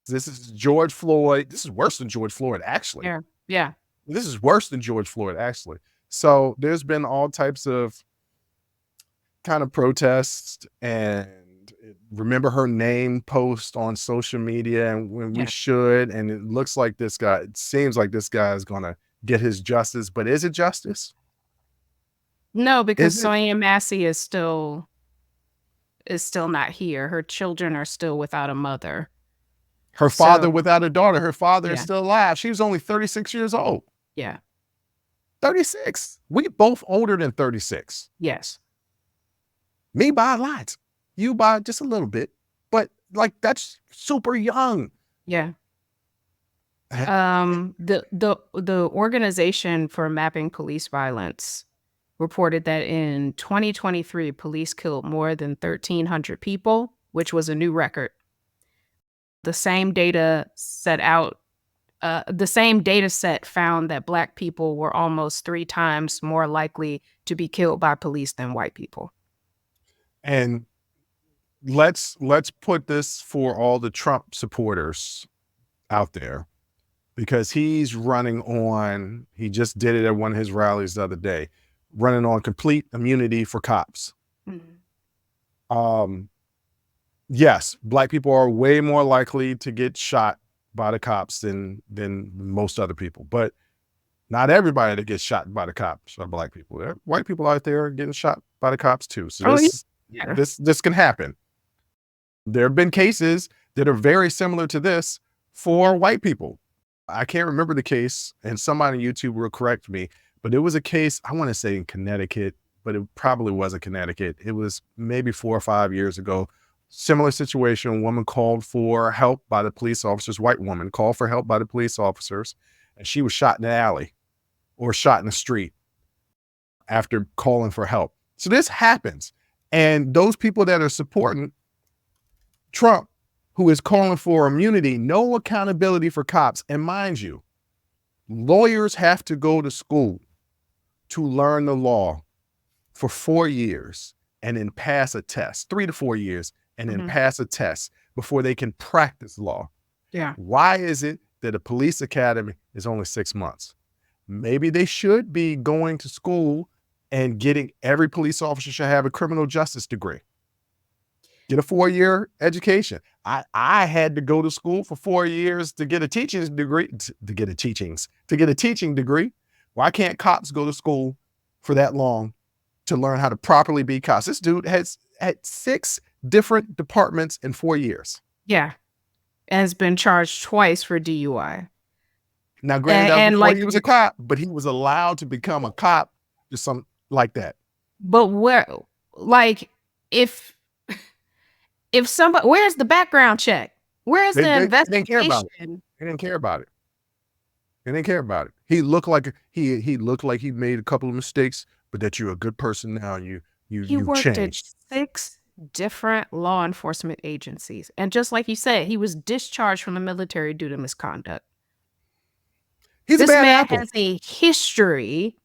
This is George Floyd. This is worse than George Floyd, actually. Yeah. Yeah. This is worse than George Floyd, actually. So there's been all types of kind of protests and remember her name post on social media and when we Yeah. should. And it looks like it seems like this guy is going to get his justice, but is it justice? No, because Is it? Sonya Massey is still not here. Her children are still without a mother. Her father So, without a daughter. Her father is yeah. still alive. She was only 36 years old. Yeah. 36. We both older than 36. Yes. Me by a lot. You by just a little bit. But like that's super young. Yeah. The Organization for Mapping Police Violence reported that in 2023, police killed more than 1,300 people, which was a new record. The same data set found that Black people were almost 3 times more likely to be killed by police than white people. And let's put this for all the Trump supporters out there, because he's running on, he just did it at one of his rallies the other day, running on complete immunity for cops. Mm-hmm. Yes, Black people are way more likely to get shot by the cops than most other people, but not everybody that gets shot by the cops are Black people. There are white people out there getting shot by the cops too. So Oh, yeah. this can happen. There have been cases that are very similar to this for white people. I can't remember the case, and somebody on YouTube will correct me, but it was a case, I want to say in Connecticut, but it probably wasn't Connecticut. It was maybe 4 or 5 years ago. Similar situation, a woman called for help by the police officers, white woman called for help by the police officers, and she was shot in the alley or shot in the street after calling for help. So this happens. And those people that are supporting Trump, who is calling for immunity, no accountability for cops. And mind you, lawyers have to go to school to learn the law for 4 years and then pass a test, 3 to 4 years, and then pass a test before they can practice law. Yeah. Why is it that a police academy is only 6 months? Maybe they should be going to school and every police officer should have a criminal justice degree. Get a 4-year education. I had to go to school for 4 years to get a teaching degree, to get a teaching degree. Why can't cops go to school for that long to learn how to properly be cops? This dude has had 6 different departments in 4 years. Yeah. And has been charged twice for DUI. Now, granted, that was before he was a cop, but he was allowed to become a cop or something like that. But if somebody, where's the background check? Where's the investigation? They didn't care about it. They didn't care about it. He looked like he made a couple of mistakes, but that you're a good person now. You worked changed. at 6 different law enforcement agencies, and just like you said, he was discharged from the military due to misconduct. He's this a bad man apple. Has a history.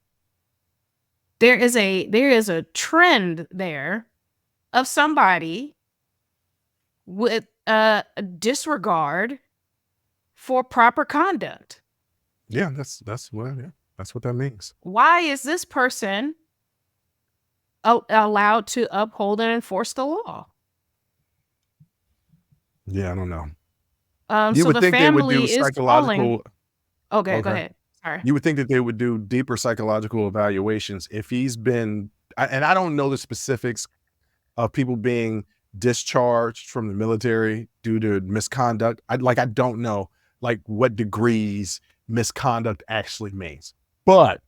There is a trend there of somebody with a disregard for proper conduct. Yeah, that's what that means. Why is this person allowed to uphold and enforce the law? Yeah, I don't know. You would think they would do psychological. Okay, go ahead. Sorry. You would think that they would do deeper psychological evaluations if he's been, and I don't know the specifics of people being discharged from the military due to misconduct. I don't know like what degrees misconduct actually means. But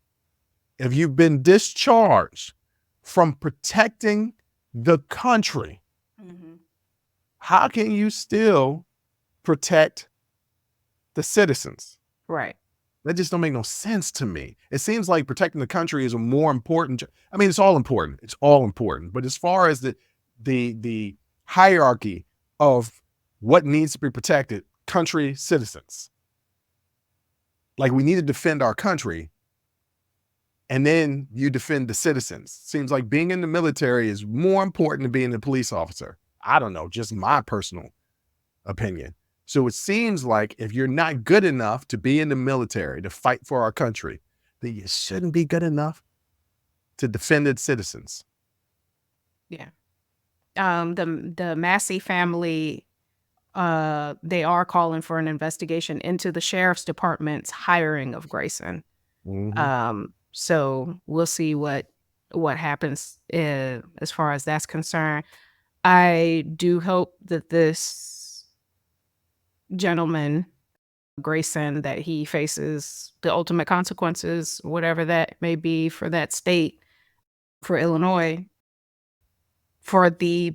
if you've been discharged from protecting the country, how can you still protect the citizens? Right. That just don't make no sense to me. It seems like protecting the country is a more important. I mean, it's all important. It's all important. But as far as the hierarchy of what needs to be protected, country, citizens, like we need to defend our country. and then you defend the citizens. Seems like being in the military is more important than being a police officer. I don't know, just my personal opinion. So it seems like if you're not good enough to be in the military to fight for our country, then you shouldn't be good enough to defend its citizens. Yeah. The Massey family, they are calling for an investigation into the sheriff's department's hiring of Grayson. So we'll see what happens as far as that's concerned. I do hope that this gentleman, Grayson, that he faces the ultimate consequences, whatever that may be for that state, for Illinois, for the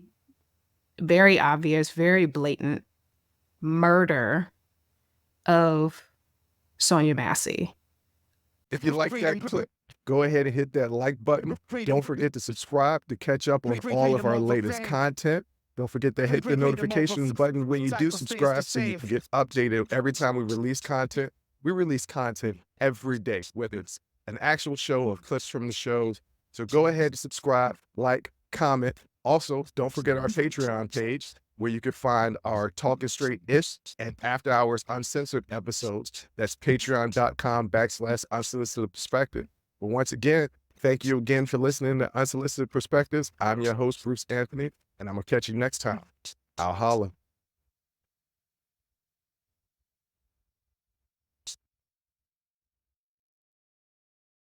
very obvious, very blatant murder of Sonya Massey. If you like that clip, go ahead and hit that like button. Don't forget to subscribe to catch up on all of our latest content. Don't forget to hit the notifications button when you do subscribe so you can get updated every time we release content. We release content every day, whether it's an actual show or clips from the shows. So go ahead and subscribe, like, comment. Also, don't forget our Patreon page where you can find our Talking Straight-ish and After Hours Uncensored episodes. That's patreon.com/Unsolicited Perspective. But once again, thank you again for listening to Unsolicited Perspectives. I'm your host, Bruce Anthony, and I'm going to catch you next time. I'll holla.